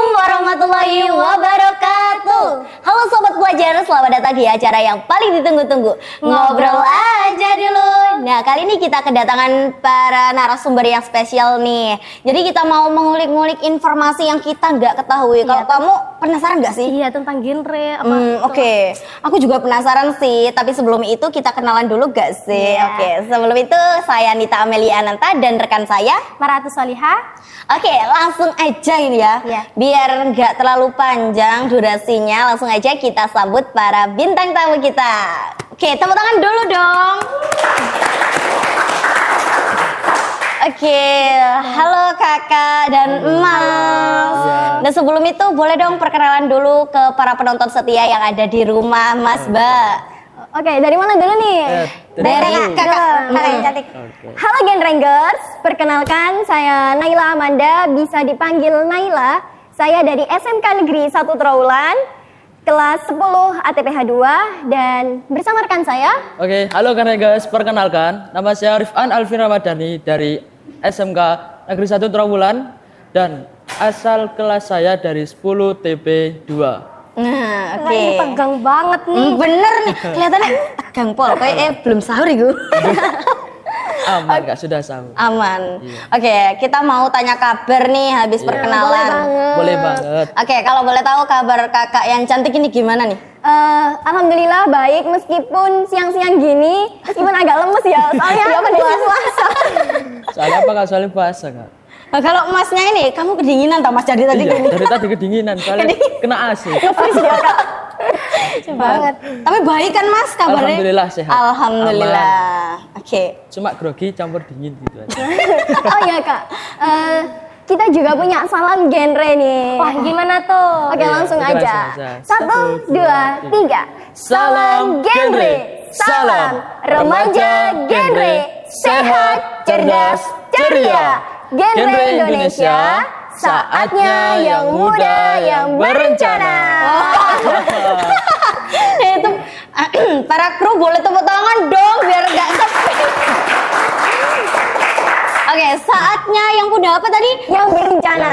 Assalamualaikum warahmatullahi wabarakatuh. Halo Sobat Pelajar, selamat datang di acara yang paling ditunggu-tunggu, Ngobrol Aja Dulu. Nah, kali ini kita kedatangan para narasumber yang spesial nih. Jadi kita mau mengulik-ngulik informasi yang kita nggak ketahui. Kalau kamu penasaran nggak sih? Iya, tentang genre Oke. Aku juga penasaran sih, tapi sebelum itu kita kenalan dulu gak sih? Oke, sebelum itu saya Nita Amelia Ananta dan rekan saya Maratu Solihah. Oke, langsung aja ini ya. Biar nggak terlalu panjang durasinya, langsung aja kita sambut para bintang tamu kita. Oke, tepuk tangan dulu dong. Oke, halo kakak dan mas. Dan sebelum itu boleh dong perkenalan dulu ke para penonton setia yang ada di rumah, Mas Mbak. Oke, dari mana dulu nih? Dari kakak yang cantik. Halo Genrengers, perkenalkan saya Naila Amanda, bisa dipanggil Naila. Saya dari SMK Negeri 1 Trawulan, kelas 10 ATPH 2, dan bersama rekan saya. Oke, halo Genrengers, perkenalkan nama saya Rifan Alvin Ramadhani dari SMK Negeri 1 Trawulan dan asal kelas saya dari 10 TP 2. Nah, oke. Ini tegang banget nih. Bener nih, kelihatannya tegang pol. Kayak belum sahur iku. Aman Kak, sudah sahur. Aman. Oke, kita mau tanya kabar nih habis perkenalan. Boleh banget. Oke, kalau boleh tahu kabar kakak yang cantik ini gimana nih? Alhamdulillah baik, meskipun siang-siang gini, meskipun agak lemes ya, soalnya puasa. Soalnya apa Kak? Soalnya puasa Kak. Nah, kalau masnya ini, kamu kedinginan tau mas jadi tadi gini. Dari tadi kedinginan, soalnya kena AC. Nge-freeze dia Kak. Banget. Tapi baik kan mas kabarnya? Alhamdulillah sehat. Alhamdulillah. Oke. Cuma grogi campur dingin gitu aja. Oh iya Kak, kita juga punya salam genre nih. Wah gimana tuh? Oke langsung aja. 1, 2, 3. Salam genre. Salam remaja genre. Sehat, cerdas, ceria. Genre Indonesia, saatnya yang muda yang berencana. Itu para kru boleh tepuk tangan dong biar nggak sepi. Oke, saatnya yang muda apa tadi? Yang berencana.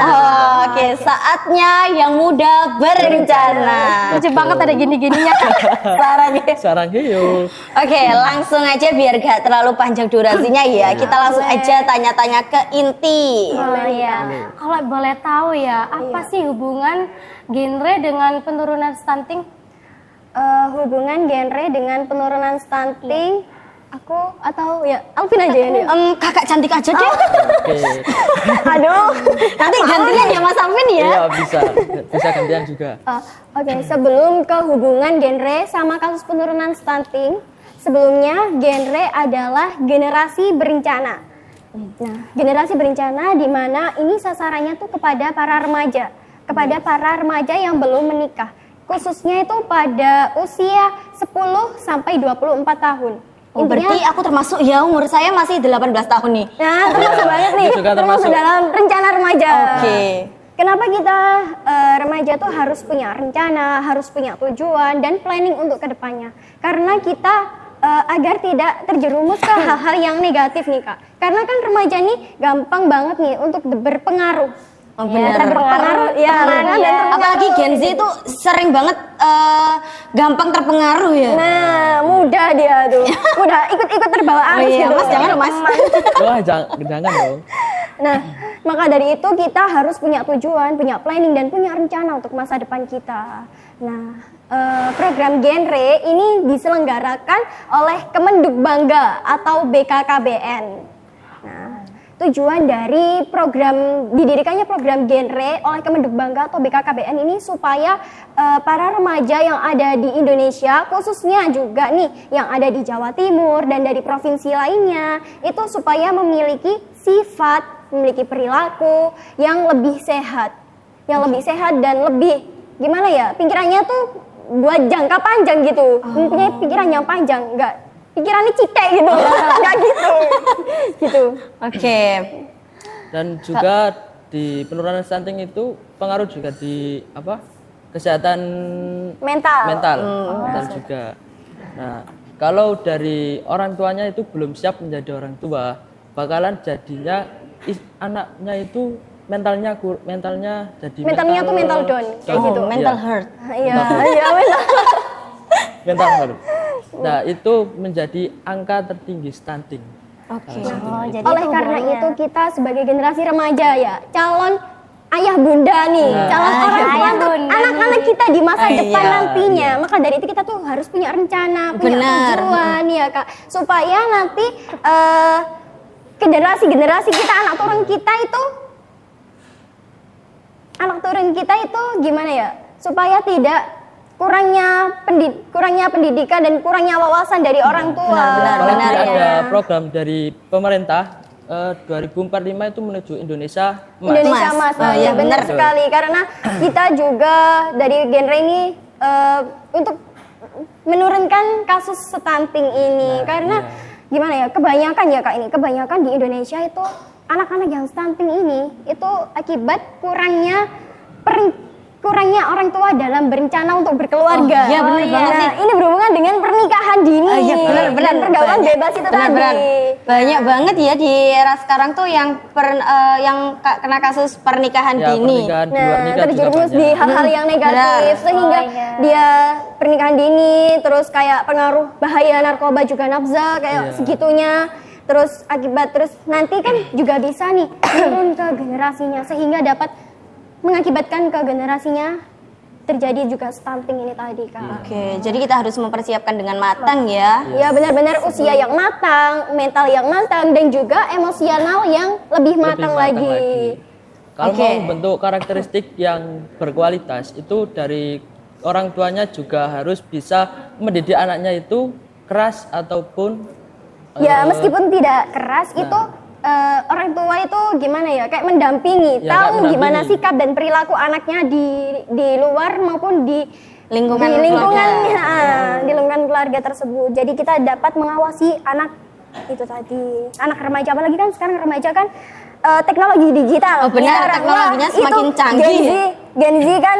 Oke, saatnya yang muda berencana. Lucu banget ada gini-gininya. Sarang hiu. Oke, langsung aja biar gak terlalu panjang durasinya ya. Kita langsung aja tanya-tanya ke inti. Kalau boleh tahu ya, apa sih hubungan genre dengan penurunan stunting? Hubungan genre dengan penurunan stunting, aku atau ya Alvin aja ya. Kakak cantik aja deh. Oke. Aduh, nanti gantian ya Mas Alvin ya. Iya bisa gantian juga. Oke, sebelum ke hubungan genre sama kasus penurunan stunting, sebelumnya genre adalah generasi berencana. Nah, generasi berencana di mana ini sasarannya tuh kepada para remaja yang belum menikah. Khususnya itu pada usia 10 sampai 24 tahun. Oh, berarti aku termasuk ya, umur saya masih 18 tahun nih. Nah, termasuk banget nih. Termasuk dalam rencana remaja. Oke. Kenapa kita remaja tuh harus punya rencana, harus punya tujuan dan planning untuk kedepannya? Karena kita agar tidak terjerumus ke hal-hal yang negatif nih Kak. Karena kan remaja nih gampang banget nih untuk berpengaruh. Oh, benar. Terpengaruh, ya. Apalagi Gen Z itu sering banget gampang terpengaruh ya. Nah, mudah dia tuh. Mudah ikut-ikut terbawa arus gitu. Mas, jangan Mas. Wah, jangan dong. Nah, maka dari itu kita harus punya tujuan, punya planning, dan punya rencana untuk masa depan kita. Nah, program genre ini diselenggarakan oleh Kemenduk Bangga atau BKKBN. Nah, tujuan dari didirikannya program genre oleh Kemenduk Bangga atau BKKBN ini supaya para remaja yang ada di Indonesia, khususnya juga nih yang ada di Jawa Timur dan dari provinsi lainnya, itu supaya memiliki sifat, memiliki perilaku yang lebih sehat, dan lebih gimana ya, pikirannya tuh buat jangka panjang gitu, mempunyai pikiran yang panjang, enggak pikirannya cite gitu, enggak gitu. Oke. Dan juga di penurunan stunting itu pengaruh juga di kesehatan mental juga. Nah, kalau dari orang tuanya itu belum siap menjadi orang tua, bakalan jadinya anaknya itu mentalnya jadi Mentalnya tuh mental down, kayak gitu. Mental Iya. hurt. Iya, iya mental. Mental health. Nah, itu menjadi angka tertinggi stunting. Oke. Oleh karena itu kita sebagai generasi remaja ya, calon ayah bunda nih, calon orang tua ayah untuk bunda anak-anak kita di masa depan Iya, nantinya. Maka dari itu kita tuh harus punya rencana, punya Benar. tujuan ya Kak, supaya nanti generasi-generasi kita, anak turun kita itu gimana ya? Supaya tidak kurangnya pendidikan dan kurangnya wawasan dari orang tua. Apalagi benar, ada ya. program dari pemerintah 2045 itu menuju Indonesia Emas. Indonesia Mas, Oh, iya iya, benar benar. sekali karena kita juga dari genre ini untuk menurunkan kasus stunting ini karena gimana ya, kebanyakan di Indonesia itu anak-anak yang stunting ini itu akibat kurangnya orang tua dalam berencana untuk berkeluarga. Iya, benar banget Nah, nih. ini berhubungan dengan pernikahan dini. Iya benar. Dan pergaulan Banyak. bebas itu Benar, tadi. benar. Banyak banget ya di era sekarang tuh yang kena kasus pernikahan Ya, dini. pernikahan di luar Nah, nikah juga terjerumus di banyak. hal-hal yang negatif Benar. sehingga dia pernikahan dini, terus kayak pengaruh bahaya narkoba juga nafza kayak Iya. segitunya. Terus nanti kan juga bisa nih turun ke generasinya sehingga dapat mengakibatkan ke generasinya terjadi juga stunting ini tadi Kak. Oke, jadi kita harus mempersiapkan dengan matang ya. Ya benar-benar usia yang matang, mental yang matang dan juga emosional yang lebih matang lagi. Kalau Oke. mau membentuk karakteristik yang berkualitas itu dari orang tuanya juga harus bisa mendidik anaknya itu keras ataupun Ya meskipun tidak keras itu orang tua itu gimana ya kayak mendampingi, Ya, tahu kayak mendampingi. gimana sikap dan perilaku anaknya di luar maupun di Lingkungan di lingkungan keluarga tersebut. Jadi kita dapat mengawasi anak itu tadi, anak remaja apalagi kan sekarang remaja kan teknologi digital. Oh, benar, Sekarang, teknologinya wah, semakin itu canggih. Gen Z kan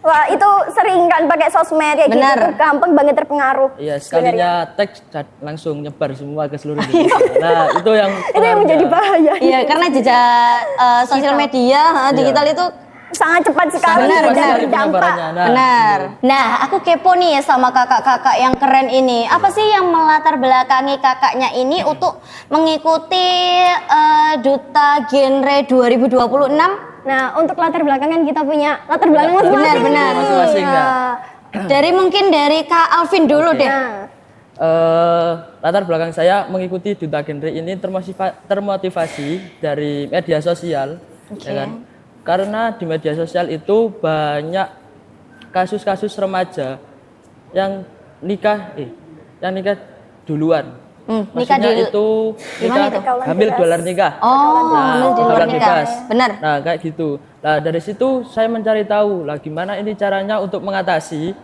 wah itu sering kan pakai sosmed kayak Benar. gitu, gampang banget terpengaruh. Iya, sekalinya teks langsung nyebar semua ke seluruh Indonesia. Nah, itu yang Itu yang menjadi bahaya. Iya, karena jejak sosial media digital itu Sangat cepat sekali Benar, dan benar. berdampak. penyebarannya. Nah, benar. Nah, aku kepo nih sama kakak-kakak yang keren ini. Apa sih yang melatar belakangi kakaknya ini untuk mengikuti Duta Genre 2026? Nah, untuk latar belakangan kita punya latar belakang masing-masing. Benar, benar. Masing-masing, ya. Dari Kak Alvin dulu deh. Nah, latar belakang saya mengikuti Duta Genre ini termotivasi dari media sosial, ya kan? Karena di media sosial itu banyak kasus-kasus remaja yang nikah duluan. Nikah Maksudnya itu gimana nikah itu? hamil di luar nikah. Oh, hamil di luar hamil nikah. bebas. Benar. Nah, kayak gitu. Nah, dari situ saya mencari tahu lah gimana ini caranya untuk mengatasi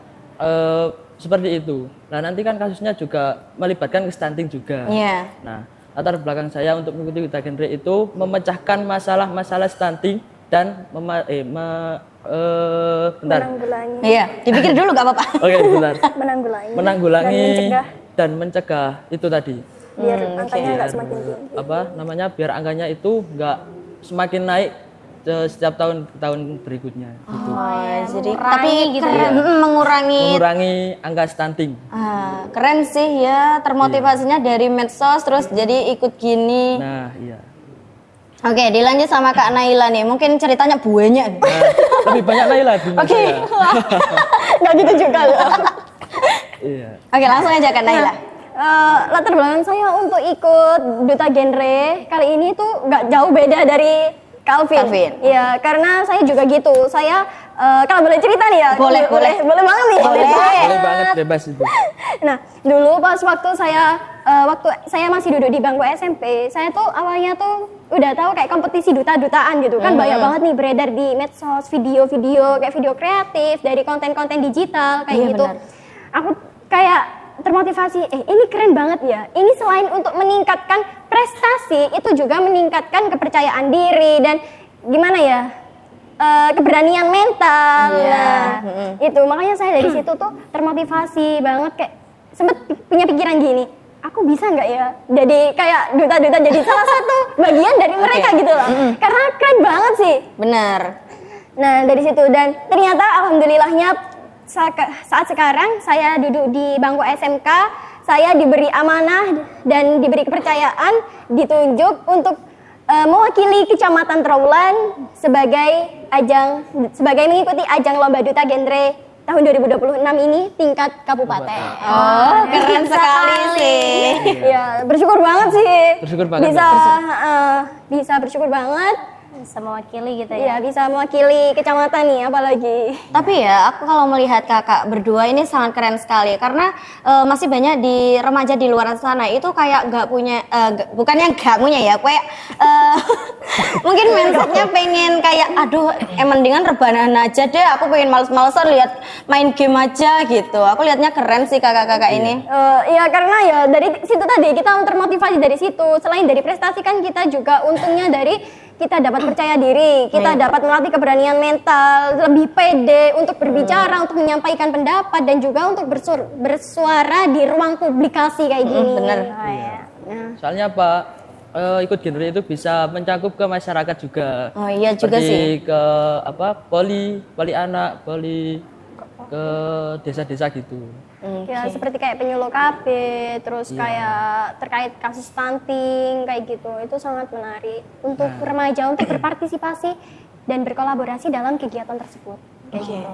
seperti itu. Nah, nanti kan kasusnya juga melibatkan stunting juga. Iya. Nah, latar belakang saya untuk mengikuti Duta Genre itu memecahkan masalah-masalah stunting dan menanggulangi. Iya, dipikir dulu gak apa-apa. Oke, bentar. Menanggulangi. Menanggulangi Dan mencegah itu tadi. biar angkanya nggak semakin tinggi. Biar angkanya itu nggak semakin naik setiap tahun berikutnya gitu. Oh, jadi tapi keren, mengurangi Angka stunting. keren sih ya, termotivasinya dari medsos terus jadi ikut gini. Nah, iya. Oke, dilanjut sama Kak Naila nih. Mungkin ceritanya banyak. Nah, lebih banyak Naila di Oke. Nggak gitu juga loh. Iya. Oke, langsung aja Kak Naila. Latar belakang saya untuk ikut Duta Genre kali ini tuh nggak jauh beda dari Calvin. Iya, karena saya juga gitu. Saya kalau boleh cerita nih ya. Boleh banget nih. Boleh banget, bebas itu. Nah, dulu pas waktu saya masih duduk di bangku SMP, saya tuh awalnya tuh udah tahu kayak kompetisi duta-dutaan gitu kan, banyak banget nih beredar di medsos video-video kayak video kreatif dari konten-konten digital kayak Iya, gitu. benar. Aku kayak termotivasi, ini keren banget ya. Ini selain untuk meningkatkan prestasi, itu juga meningkatkan kepercayaan diri dan gimana ya? Keberanian mental. Iya. Nah, itu makanya saya dari situ tuh termotivasi banget kayak sempet punya pikiran gini. aku bisa nggak ya jadi kayak duta-duta, jadi salah satu bagian dari mereka gitu loh. Karena keren banget sih. Bener. Nah dari situ, dan ternyata alhamdulillahnya saat sekarang saya duduk di bangku SMK, saya diberi amanah dan diberi kepercayaan, ditunjuk untuk mewakili Kecamatan Trawulan sebagai mengikuti ajang Lomba Duta Genre tahun 2026 ini tingkat kabupaten. Oh, keren sekali sih. Ya, bersyukur banget sih. Bersyukur banget. Bisa bersyukur banget. Bisa mewakili gitu Iya, bisa mewakili kecamatan nih apalagi. Tapi ya, aku kalau melihat kakak berdua ini sangat keren sekali karena masih banyak di remaja di luar sana itu kayak nggak punya, bukannya nggak punya ya, kayak mungkin mindsetnya pengen kayak, aduh, mendingan rebahan aja deh, aku pengen males-malesan lihat main game aja gitu. Aku lihatnya keren sih kakak-kakak ini. Ya karena ya dari situ tadi kita termotivasi dari situ. Selain dari prestasi kan kita juga untungnya dari kita dapat percaya diri, kita dapat melatih keberanian mental, lebih pede untuk berbicara, untuk menyampaikan pendapat, dan juga untuk bersuara di ruang publikasi kayak gini. Bener. Soalnya apa? Ikut genre itu bisa mencakup ke masyarakat juga. Oh iya juga sih. Seperti ke poli anak, poli ke desa-desa gitu. Ya, seperti kayak penyuluh KB, terus kayak terkait kasus stunting kayak gitu. Itu sangat menarik untuk remaja untuk berpartisipasi dan berkolaborasi dalam kegiatan tersebut. Kayak gitu.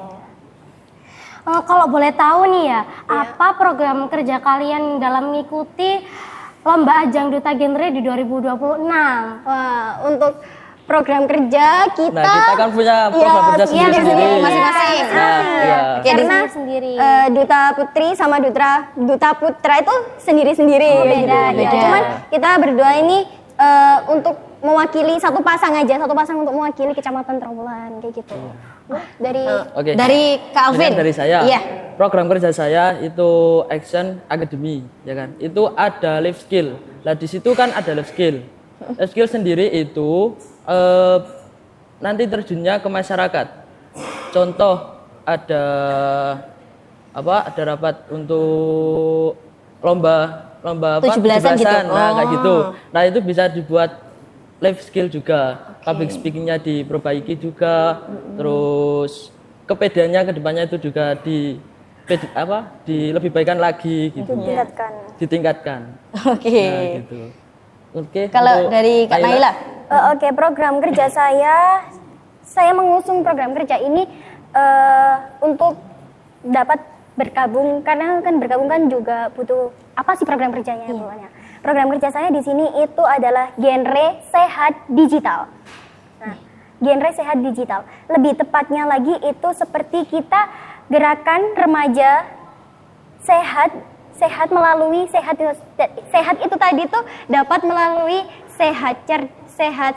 Kalau boleh tahu nih ya, apa program kerja kalian dalam mengikuti Lomba Ajang Duta Genre di 2026? Wah, untuk program kerja kita, Nah, kita kan punya program kerja sendiri-sendiri. Masing-masing. Nah, iya. karena sendiri. Duta Putri sama Duta Putra itu sendiri-sendiri. beda. Ya, cuman kita berdua ini untuk mewakili satu pasang untuk mewakili Kecamatan Trawulan kayak gitu. Dari Oke. Dari Kak Alvin. Dari saya. Iya. Program kerja saya itu Action Academy, ya kan. Itu ada life skill. Nah, di situ kan ada life skill. Life skill sendiri itu nanti terjunnya ke masyarakat. Contoh ada rapat untuk lomba apa? 17-an gitu. Nah, kayak Oh. gitu. Nah, itu bisa dibuat life skill juga. Public speakingnya diperbaiki juga. Terus kepedeannya ke depannya itu juga lebih baikkan lagi gitu. Ditingkatkan. Oke. Nah, gitu. Oke. Kalau untuk dari Kak Naila. Oke, program kerja saya mengusung program kerja ini untuk dapat bergabung, karena kan bergabung kan juga butuh apa sih program kerjanya pokoknya. Program kerja saya di sini itu adalah genre sehat digital. Nah, genre sehat digital. Lebih tepatnya lagi itu seperti kita gerakan remaja sehat melalui sehat itu tadi tuh dapat melalui sehat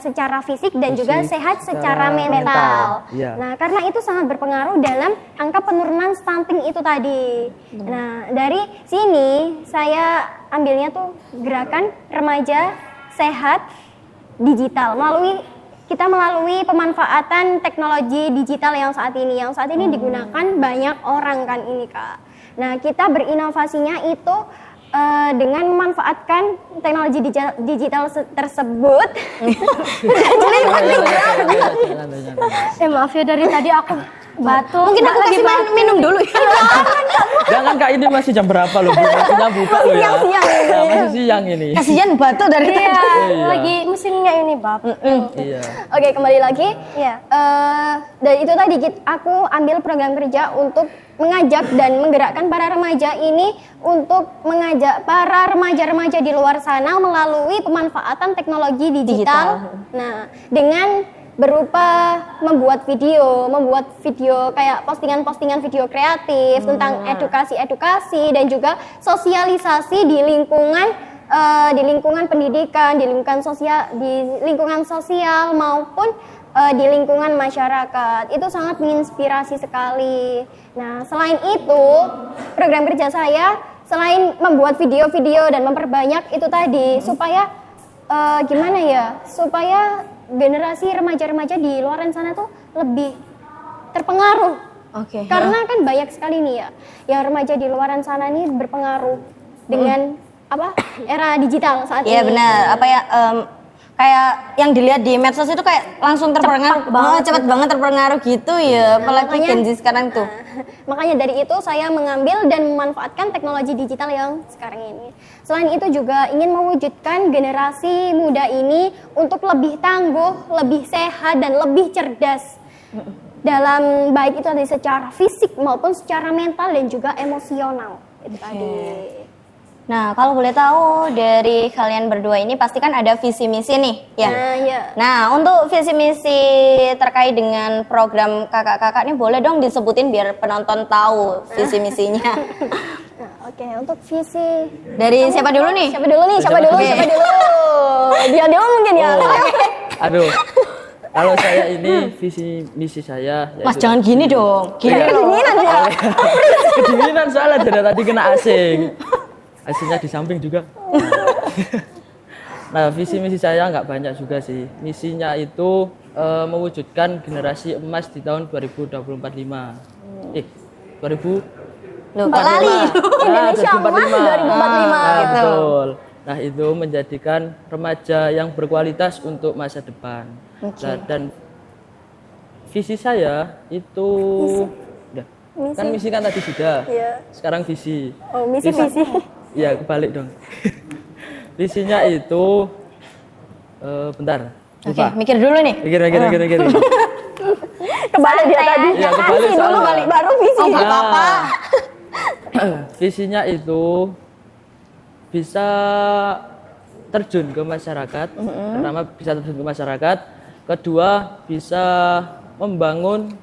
secara fisik dan juga sehat secara mental. Iya. Nah, karena itu sangat berpengaruh dalam angka penurunan stunting itu tadi. Nah, dari sini saya ambilnya tuh gerakan remaja sehat digital melalui pemanfaatan teknologi digital yang saat ini digunakan banyak orang kan ini Kak. Nah, kita berinovasinya itu dengan memanfaatkan teknologi digital tersebut. Maaf ya, dari tadi aku batuk. Mungkin aku kasih minum dulu ya. Jangan Kak, ini masih jam berapa loh? Masih buka loh ya. Nah, masih siang ini. Kasihan batu dari tadi. Iya, lagi musimnya ini, Bab. Iya. Oke, kembali lagi. Dan itu tadi aku ambil program kerja untuk mengajak dan menggerakkan para remaja ini untuk mengajak para remaja-remaja di luar sana melalui pemanfaatan teknologi digital. Nah, dengan berupa membuat video kayak postingan-postingan video kreatif tentang edukasi dan juga sosialisasi di lingkungan pendidikan, di lingkungan sosial maupun di lingkungan masyarakat. Itu sangat menginspirasi sekali. Nah, selain itu, program kerja saya selain membuat video-video dan memperbanyak itu tadi supaya supaya generasi remaja-remaja di luar sana tuh lebih terpengaruh. Karena kan banyak sekali nih ya, yang remaja di luar sana ini berpengaruh dengan era digital saat ini. Iya benar. Apa ya kayak yang dilihat di medsos itu kayak langsung terpengaruh cepat banget terpengaruh gitu ya, apalagi Gen Z sekarang tuh. Makanya dari itu saya mengambil dan memanfaatkan teknologi digital yang sekarang ini. Selain itu juga ingin mewujudkan generasi muda ini untuk lebih tangguh, lebih sehat dan lebih cerdas. Dalam baik itu tadi secara fisik maupun secara mental dan juga emosional. Itu tadi. Nah, kalau boleh tahu dari kalian berdua ini pasti kan ada visi misi nih, ya. Nah, iya. Nah, untuk visi misi terkait dengan program kakak-kakak ini boleh dong disebutin biar penonton tahu visi misinya. Nah, oke, untuk visi Dari siapa dulu nih? Siapa dulu? Dia dulu mungkin ya. Aduh. Kalau saya ini visi misi saya. Mas jangan gini dong. Gini Kedinginan ya. Kedinginan soalnya dari tadi kena asing. Aslinya di samping juga. Nah, visi misi saya nggak banyak juga sih. Misinya itu mewujudkan generasi emas di tahun 2045. 2000 Loh, kok lali? Indonesia emas 2045. Nah, betul. Nah, itu menjadikan remaja yang berkualitas untuk masa depan. Nah, dan visi saya itu kan misi kan tadi sudah. Iya. Sekarang visi. Oh, misi. Iya, kebalik dong. Visinya itu bentar. Oke, mikir dulu nih. Mikir. Kebalik dia tadi. Iya, kebalik Visi dulu soalnya. baru visi. Nggak apa-apa. Visinya itu bisa terjun ke masyarakat. Pertama bisa terjun ke masyarakat. Kedua bisa membangun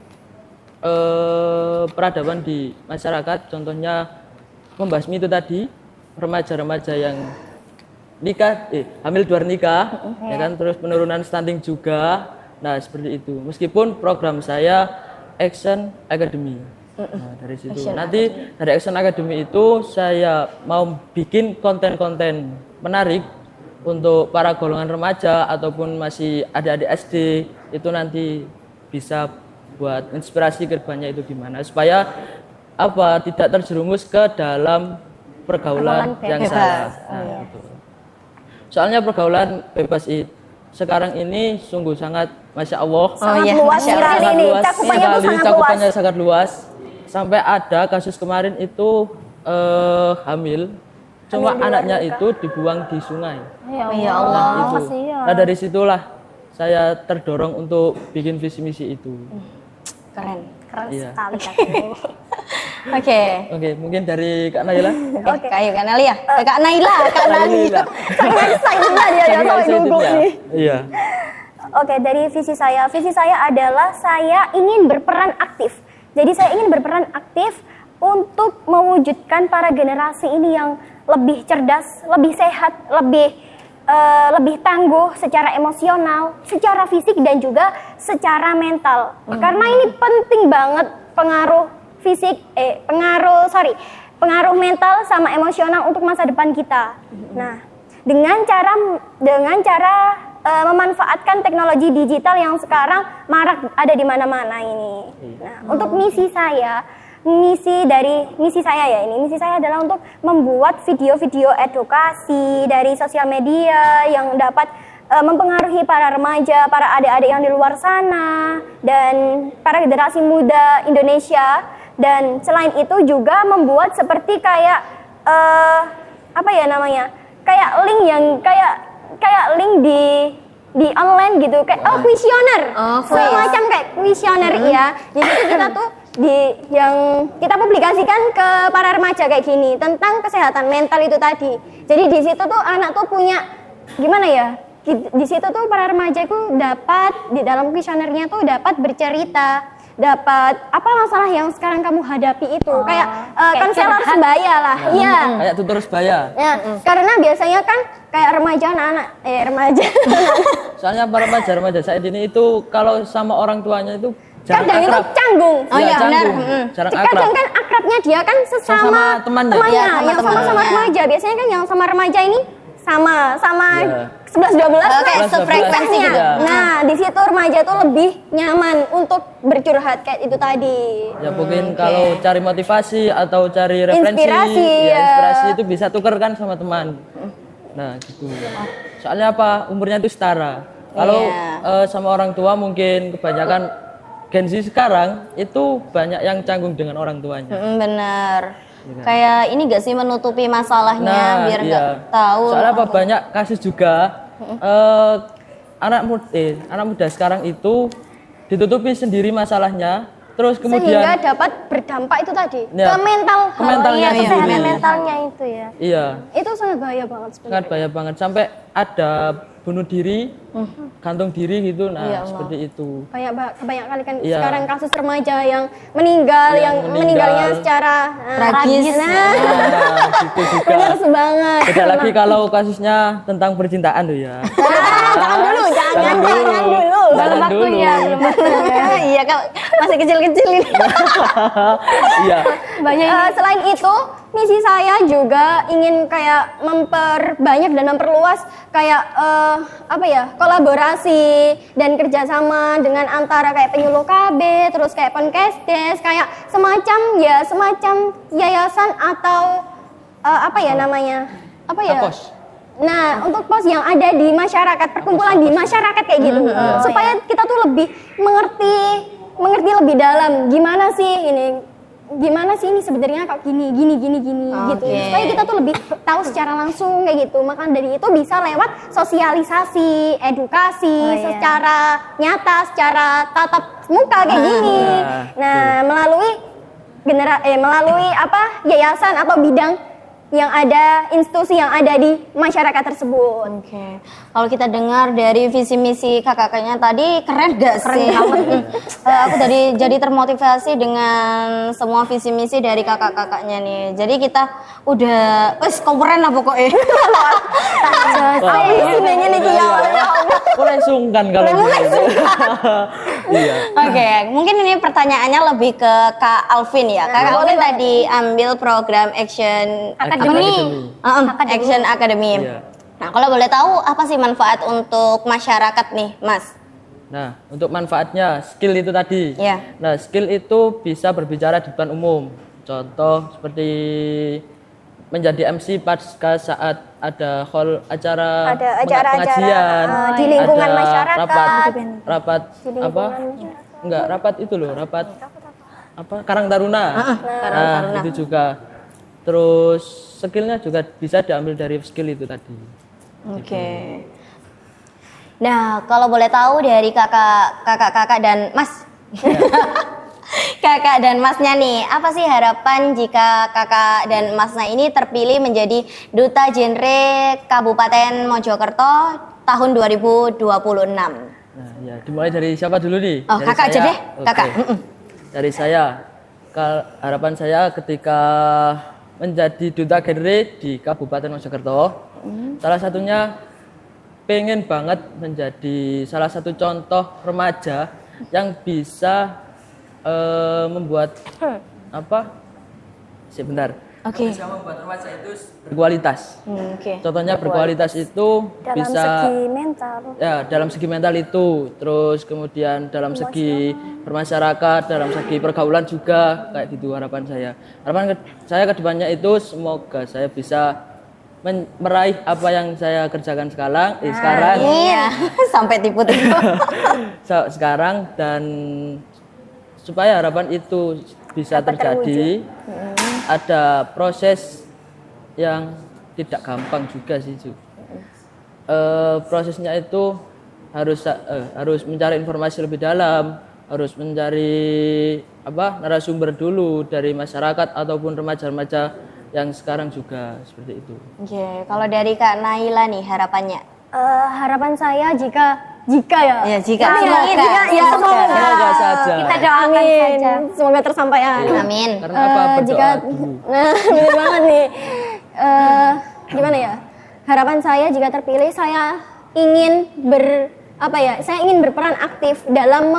peradaban di masyarakat. Contohnya membasmi itu tadi remaja-remaja yang hamil luar nikah, ya kan, terus penurunan stunting juga. Nah, seperti itu. Meskipun program saya Action Academy. Nah, dari situ. Nanti dari Action Academy itu saya mau bikin konten-konten menarik untuk para golongan remaja ataupun masih adik-adik SD, itu nanti bisa buat inspirasi ke depannya itu gimana supaya tidak terjerumus ke dalam pergaulan yang salah. Nah, gitu. Soalnya pergaulan bebas sekarang ini sungguh sangat, masya Allah, Sangat luas sekali ini. Cakupannya sangat luas. Sampai ada kasus kemarin itu hamil, cuma anaknya itu dibuang di sungai. Ya Allah. Itu. Nah, dari situlah saya terdorong untuk bikin visi misi itu. Keren. Iya. sekali. Oke, mungkin dari Kak Naila. Oke, kayu Kak Naila. Kak Naila. Sayangnya dia yang sampai gugup nih. Iya. Oke, dari visi saya adalah saya ingin berperan aktif. Jadi saya ingin berperan aktif untuk mewujudkan para generasi ini yang lebih cerdas, lebih sehat, lebih tangguh secara emosional, secara fisik dan juga secara mental. Karena ini penting banget pengaruh mental sama emosional untuk masa depan kita. Nah, dengan cara memanfaatkan teknologi digital yang sekarang marak ada di mana-mana ini. Nah, untuk misi saya adalah untuk membuat video-video edukasi dari sosial media yang dapat mempengaruhi para remaja, para adik-adik yang di luar sana dan para generasi muda Indonesia. Dan selain itu juga membuat seperti kayak kayak link yang kayak link di online gitu, kayak kuesioner, semacam kayak kuesioner ya. Jadi itu kita tuh yang kita publikasikan ke para remaja kayak gini tentang kesehatan mental itu tadi. Jadi di situ tuh anak tuh punya gimana ya? Di situ tuh para remaja itu dapat di dalam kuesionernya tuh dapat bercerita, dapat apa masalah yang sekarang kamu hadapi itu, kayak konselor sebaya lah. Iya. Kayak tutor sebaya. Ya, karena biasanya kan kayak remaja. Soalnya para remaja saat ini itu kalau sama orang tuanya itu jarang kadang itu akrab. canggung. Oh iya, benar. Jarang akrab. Kadang kan akrabnya dia kan sesama temannya. temannya Iya, sama yang sama-sama remaja. Biasanya kan yang sama remaja ini sama Iya. 11-12 Oke, sefrekuensi gitu. Nah, di situ remaja tuh lebih nyaman untuk bercurhat kayak itu tadi. Ya mungkin kalau cari motivasi atau cari referensi, Inspirasi, ya. inspirasi itu bisa tuker kan sama teman. Nah gitu. Soalnya apa? Umurnya itu setara. Kalau sama orang tua mungkin kebanyakan Gen Z sekarang itu banyak yang canggung dengan orang tuanya. Bener. Kayak ini gak sih menutupi masalahnya biar nggak tahu. Soalnya apa banyak kasus juga anak muda sekarang itu ditutupi sendiri masalahnya, terus kemudian Sehingga dapat berdampak itu tadi Ya, ke mental ke mentalnya hal. sendiri. Kesehatan mentalnya itu ya. iya Itu sangat bahaya banget sebenarnya. sangat bahaya banget sampai ada bunuh diri, gantung diri gitu. Nah seperti itu. Banyak kali kan Iya. sekarang kasus remaja yang meninggal, Yang yang meninggalnya meninggal. secara Tragis. Nah, Nah, gitu juga. benar banget. Beda lagi kalau kasusnya tentang percintaan tuh ya. Jangan dulu. Jangan dulu. Iya kan masih kecil-kecil ini. Iya. Selain itu, misi saya juga ingin kayak memperbanyak dan memperluas kayak kolaborasi dan kerjasama dengan antara kayak penyuluh KB, terus kayak Ponkesdes, kayak semacam yayasan atau Apos. Nah, untuk pos yang ada di masyarakat, perkumpulan di masyarakat kayak gitu, supaya kita tuh lebih mengerti lebih dalam gimana sih ini sebenarnya kok gini gitu. Supaya kita tuh lebih tahu secara langsung kayak gitu. Maka dari itu bisa lewat sosialisasi, edukasi secara nyata, secara tatap muka kayak gini. Nah, melalui yayasan atau bidang yang ada, institusi yang ada di masyarakat tersebut. Oke. Kalau kita dengar dari visi misi kakak-kakaknya tadi keren gak sih? Aku jadi termotivasi dengan semua visi misi dari kakak-kakaknya nih. Jadi kita udah komperen lah pokoknya. Isinya nih Mulai sungkan kalau gitu. Iya. Oke, mungkin ini pertanyaannya lebih ke Kak Alvin ya. Kak Alvin tadi ambil program Action Academy. Action Academy. Iya. Nah, kalau boleh tahu apa sih manfaat untuk masyarakat nih, Mas? Nah, untuk manfaatnya skill itu tadi. Iya. Nah, skill itu bisa berbicara di depan umum. Contoh seperti menjadi MC pasca saat ada hall acara, Ada acara-acara, pengajian, di lingkungan ada masyarakat. rapat rapat itu loh, rapat Karang Taruna. Nah, itu juga. Terus skillnya juga bisa diambil dari skill itu tadi. Oke. Nah, kalau boleh tahu dari kakak dan Mas. Kakak dan Masnya nih, apa sih harapan jika kakak dan Masnya ini terpilih menjadi Duta Genre Kabupaten Mojokerto tahun 2026? Nah, ya dimulai dari siapa dulu nih? Oh, Dari kakak aja saya? deh, kakak. Oke. Dari saya, harapan saya ketika menjadi Duta Genre di Kabupaten Mojokerto, salah satunya pengen banget menjadi salah satu contoh remaja yang bisa membuat Oke. bisa membuat remaja itu berkualitas. Oke. Contohnya berkualitas itu Dalam bisa segi mental. ya dalam segi mental itu, terus kemudian dalam segi bermasyarakat, dalam segi pergaulan juga kayak gitu harapan saya. Saya ke depannya itu semoga saya bisa meraih apa yang saya kerjakan sekarang Iya, sampai tipu-tipu. sekarang dan supaya harapan itu bisa terjadi, ada proses yang tidak gampang juga sih. Prosesnya itu harus mencari informasi lebih dalam, harus mencari narasumber dulu dari masyarakat ataupun remaja-remaja yang sekarang juga seperti itu. Oke, kalau dari Kak Naila nih harapannya? Harapan saya jika ya. Ya, jika. Semoga saja. Kita doakan saja. Semoga tersampaikan. Amin. Karena apa? Berdoa dulu. Nah, bener banget nih. Gimana ya? Harapan saya jika terpilih saya ingin saya ingin berperan aktif dalam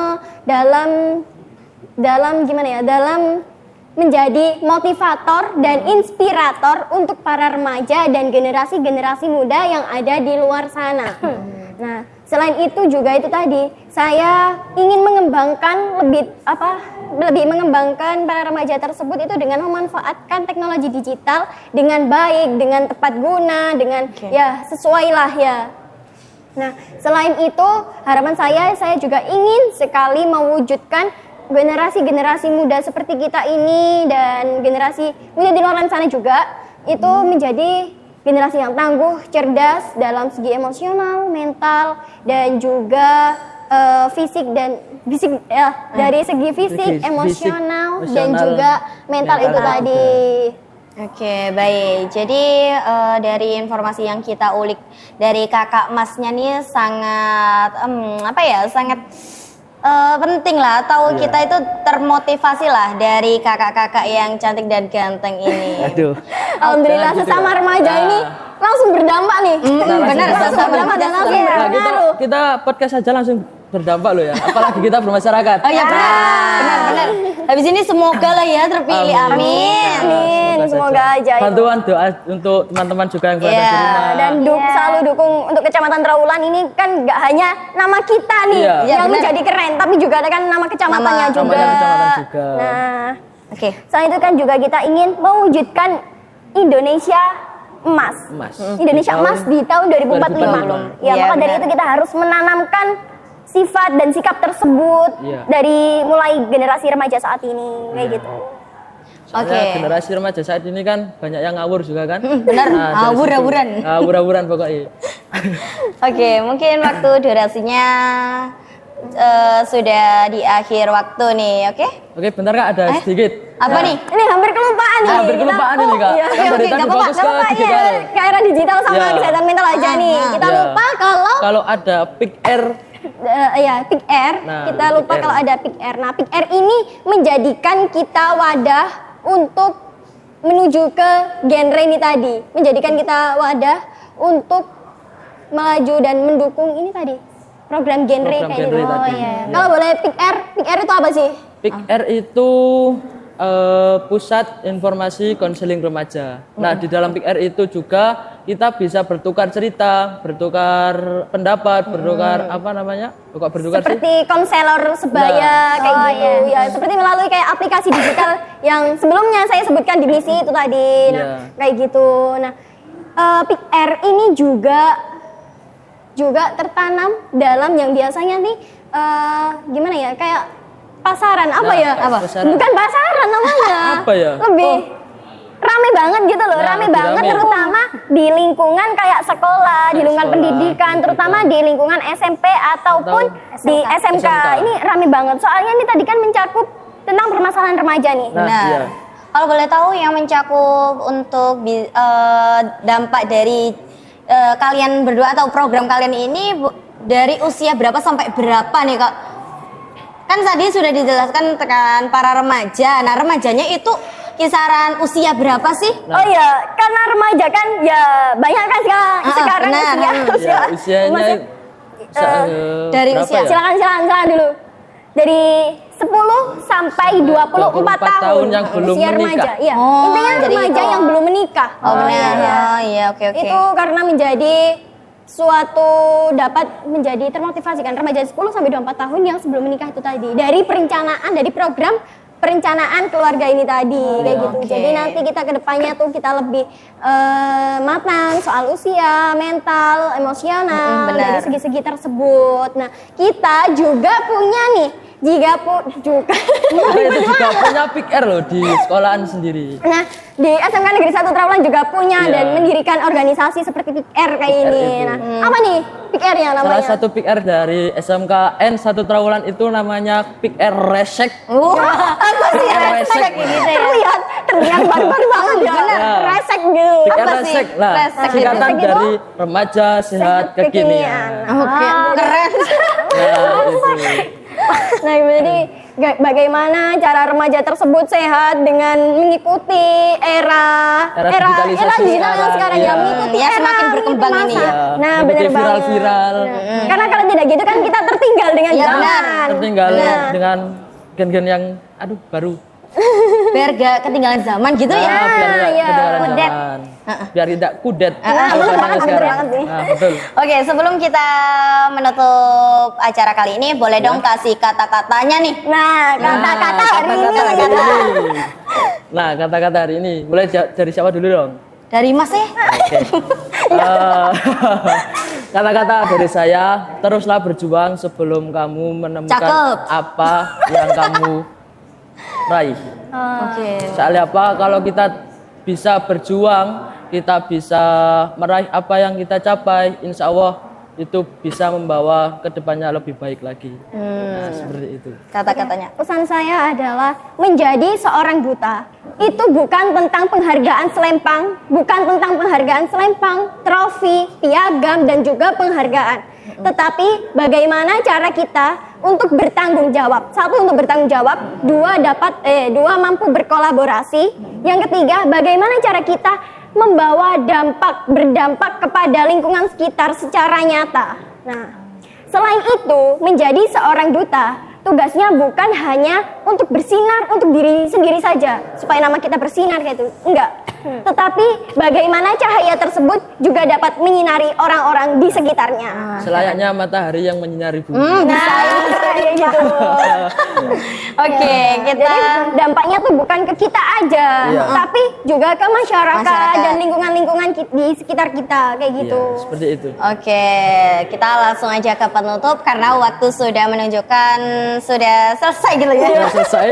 gimana ya? Dalam menjadi motivator dan inspirator untuk para remaja dan generasi-generasi muda yang ada di luar sana. Nah, selain itu juga itu tadi saya ingin mengembangkan lebih mengembangkan para remaja tersebut itu dengan memanfaatkan teknologi digital dengan baik, dengan tepat guna, dengan ya sesuai lah ya. Nah, selain itu harapan saya juga ingin sekali mewujudkan generasi-generasi muda seperti kita ini dan generasi muda di luar sana juga itu menjadi generasi yang tangguh, cerdas dalam segi emosional, mental dan juga fisik dari segi fisik, emosional dan juga mental itu tadi. Oke, baik. Jadi dari informasi yang kita ulik dari kakak masnya nih sangat sangat penting lah, atau kita itu termotivasi lah dari kakak-kakak yang cantik dan ganteng ini. Aduh. Alhamdulillah sesama remaja ini langsung berdampak nih. Benar, sesama berdampak dan langsung Nah, berpengaruh. kita podcast aja langsung berdampak loh ya, apalagi kita bermasyarakat. Oh ya benar. Habis ini semoga lah ya terpilih, amin. Amin, semoga aja. Bantuan doa untuk teman-teman juga yang berada di rumah. Dan selalu dukung untuk Kecamatan Trawulan ini kan nggak hanya nama kita nih yang menjadi keren, tapi juga ada kan nama kecamatannya juga. Namanya kecamatan juga. Nah, Oke. selain itu kan juga kita ingin mewujudkan Indonesia emas. Indonesia emas di tahun 2045. Ya, Iya, maka dari benar. itu kita harus menanamkan sifat dan sikap tersebut dari mulai generasi remaja saat ini kayak gitu. Soalnya generasi remaja saat ini kan banyak yang ngawur juga kan. Benar, Nah, ngawur-ngawuran. Ngawur-ngawuran pokoknya. Oke, mungkin waktu durasinya sudah di akhir waktu nih, oke? Oke, bentar Kak, ada sedikit. Apa nih? Ini hampir kelupaan nih. Hampir kelupaan ini Kak. Iya. Kan dari Oke, tadi nggak apa-apa, fokus ke Iya, digital. ke era digital sama Iya. kesehatan mental aja nih. Kita Iya. lupa Kalau ada Pick Air, Pick Air. Nah, Kita lupa Pick Air. kalau ada Pick Air. Nah, Pick Air ini menjadikan kita wadah untuk menuju ke genre ini tadi. Menjadikan kita wadah untuk melaju dan mendukung ini tadi. Program genre Program kayak genre gitu. tadi. Iya. Kalau boleh Pick Air itu apa sih? Pick Air itu pusat informasi konseling remaja. Nah, di dalam Pick Air itu juga kita bisa bertukar cerita, bertukar pendapat, bertukar apa namanya? Bukan bertukar sih. Seperti konselor sebaya kayak gitu ya, seperti melalui kayak aplikasi digital yang sebelumnya saya sebutkan di misi itu tadi. Nah, kayak gitu. Nah, Pick Air ini juga tertanam dalam yang biasanya nih gimana ya, kayak pasaran apa Nah, ya? pasaran. Bukan pasaran namanya. Apa ya? Lebih rame banget gitu loh, Nah, rame lebih banget rame. terutama di lingkungan kayak sekolah, di lingkungan sekolah, pendidikan, terutama di lingkungan SMP ataupun di SMK. SMK. Ini rame banget. Soalnya ini tadi kan mencakup tentang permasalahan remaja nih. Nah, Benar. iya. Kalau boleh tahu yang mencakup untuk dampak dari kalian berdua atau program kalian ini dari usia berapa sampai berapa nih Kak? Kan tadi sudah dijelaskan tekan para remaja. Nah, remajanya itu kisaran usia berapa sih? Oh iya, karena remaja kan ya banyak kan sekarang benar. usia. Ya, usianya Maksud, dari berapa usia. ya? silakan dulu. Dari 10 sampai 24 tahun yang belum usia menikah. remaja. Iya. Oh, Intinya jadi remaja itu. yang belum menikah. Oh, benar. iya. Oh, iya, oke. Itu karena menjadi suatu dapat menjadi termotivasi kan remaja 10 sampai 24 tahun yang sebelum menikah itu tadi. Dari perencanaan, dari program perencanaan keluarga ini tadi kayak gitu. oke. Jadi nanti kita ke depannya tuh kita lebih matang soal usia, mental, emosional benar. dari segi-segi tersebut. Nah, kita juga punya nih juga Kita itu juga punya Pick Air loh di sekolahan sendiri. Nah, di SMK Negeri 1 Trawulan juga punya Iya. dan mendirikan organisasi seperti Pick Air kayak Pick Air ini. itu. Nah, apa nih Pick Air yang namanya? Salah satu Pick Air dari SMKN 1 Trawulan itu namanya Pick Air Resek. Apa sih resek ini teh? Terlihat barbar banget ya. Resek gitu. Pick Air Apa sih? Resek. Nah, Resek singkatan itu? dari remaja sehat kekinian. Oke, keren. Nah, itu. Nah, jadi bagaimana cara remaja tersebut sehat dengan mengikuti era digitalisasi digital yang sekarang iya. ya, mengikuti Ya, era semakin berkembang masa. ini ya. Nah, Mengikuti benar banget. viral-viral. Karena kalau tidak gitu kan kita tertinggal dengan Iya, zaman. benar. Tertinggal Nah. dengan gen-gen yang baru. biar gak ketinggalan zaman gitu ya. Biar tidak iya. ketinggalan Kudet. zaman. Biar tidak kudet. betul banget, betul banget nih. Betul. Oke, sebelum kita menutup acara kali ini, boleh dong kasih kata-katanya nih. Nah, kata-kata hari ini. Kata-kata hari ini. Nah, kata-kata hari ini. Mulai dari siapa dulu dong? Dari Mas ya. Oke. Kata-kata dari saya, teruslah berjuang sebelum kamu menemukan Cakep. apa yang kamu raih. Oke. Soalnya apa? Kalau kita bisa berjuang, kita bisa meraih apa yang kita capai, insya Allah itu bisa membawa ke depannya lebih baik lagi. Nah, seperti itu. Kata-katanya. Pesan saya adalah menjadi seorang duta. Itu bukan tentang penghargaan selempang, bukan tentang penghargaan selempang, trofi, piagam, dan juga penghargaan. Tetapi bagaimana cara kita untuk bertanggung jawab. Satu, untuk bertanggung jawab. Dua, mampu berkolaborasi. Yang ketiga, bagaimana cara kita membawa berdampak kepada lingkungan sekitar secara nyata. Nah, selain itu, menjadi seorang duta, tugasnya bukan hanya untuk bersinar untuk diri sendiri saja, supaya nama kita bersinar kayak itu. Enggak. Tetapi bagaimana cahaya tersebut juga dapat menyinari orang-orang di sekitarnya. Selayaknya matahari yang menyinari bumi. Nah, kayak gitu. Oke, kita Jadi dampaknya tuh bukan ke kita aja, Iya. tapi juga ke masyarakat, Masyarakat. dan lingkungan-lingkungan di sekitar kita kayak gitu. Iya, seperti itu. Oke, kita langsung aja ke penutup karena waktu sudah menunjukkan sudah selesai gitu ya. Sudah selesai.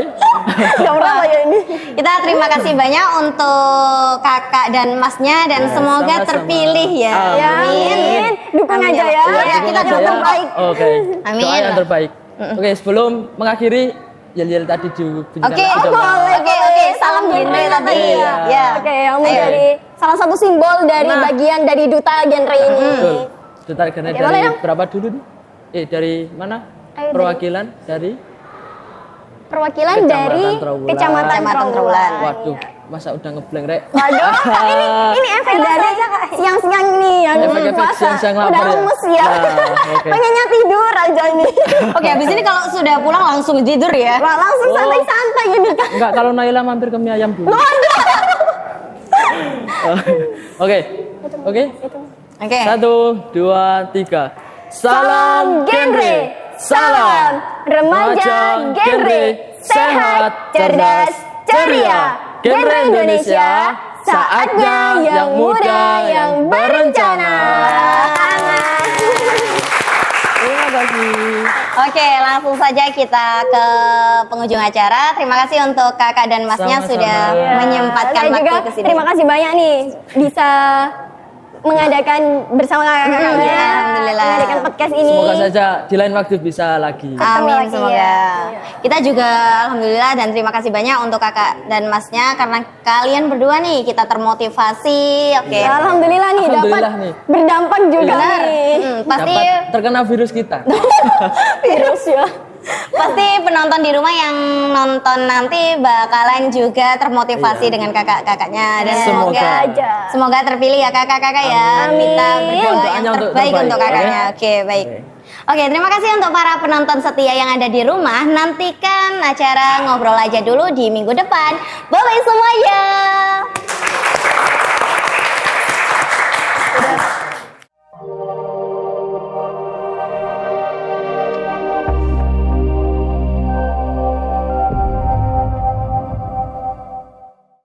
Gak berapa ya ini. Kita terima kasih banyak untuk kakak dan masnya dan semoga sama-sama. terpilih ya. Ya, amin. Dukung Amin. aja ya. Iya, kita Aja doa ya. terbaik. Oke. Amin. Doa yang terbaik. Oke, sebelum mengakhiri yel-yel tadi dibunyikan Oke, lagi dong. oke, salam genre tadi. Iya. Ya. Oke, yang menjadi salah satu simbol dari Nah. bagian dari duta genre ini. Betul. Duta genre Oke, boleh dari dong. berapa dulu nih? Dari mana? Ayo, Perwakilan dari Perwakilan Kecamatan dari Trawulan. Kecamatan Kecamatan Trawulan. Waduh, masa udah ngeblank, Rek? Waduh, ini efek dari siang-siang nih yang Efek-efek puasa. siang-siang lapar Udah ya? lemes ya. Nah, oke. Pengennya tidur aja nih. Oke, habis ini kalau sudah pulang langsung tidur ya. Wah, langsung santai-santai ini kan. Enggak, kalau Naila mampir ke mie ayam dulu. Oke. Oke. Oke. 1, 2, 3. Salam genre. Salam remaja genre. Sehat, cerdas, ceria. Genre Indonesia, saatnya yang muda yang berencana. Terima kasih. Oke, langsung saja kita ke penghujung acara. Terima kasih untuk kakak dan masnya Sama-sama. sudah Iya. menyempatkan Saya waktu juga ke sini. terima kasih banyak nih bisa mengadakan bersama kakak-kakaknya. Iya, alhamdulillah. Mengadakan podcast ini. Semoga saja di lain waktu bisa lagi. Amin, lagi, semoga. ya. Kita juga alhamdulillah dan terima kasih banyak untuk kakak dan masnya karena kalian berdua nih kita termotivasi. Oke. Alhamdulillah nih dapat Alhamdulillah nih. berdampak juga Benar. nih. Pasti Dapat terkena virus kita. Virus ya. pasti penonton di rumah yang nonton nanti bakalan juga termotivasi Iya. dengan kakak-kakaknya dan Semoga. semoga semoga terpilih ya kakak-kakak ya. Amin. Kita berdoa yang Doanya untuk terbaik terbaik, untuk kakaknya. oke? Oke, baik. Oke. Oke, terima kasih untuk para penonton setia yang ada di rumah. Nantikan acara Ngobrol Aja dulu di minggu depan. Bye-bye semuanya.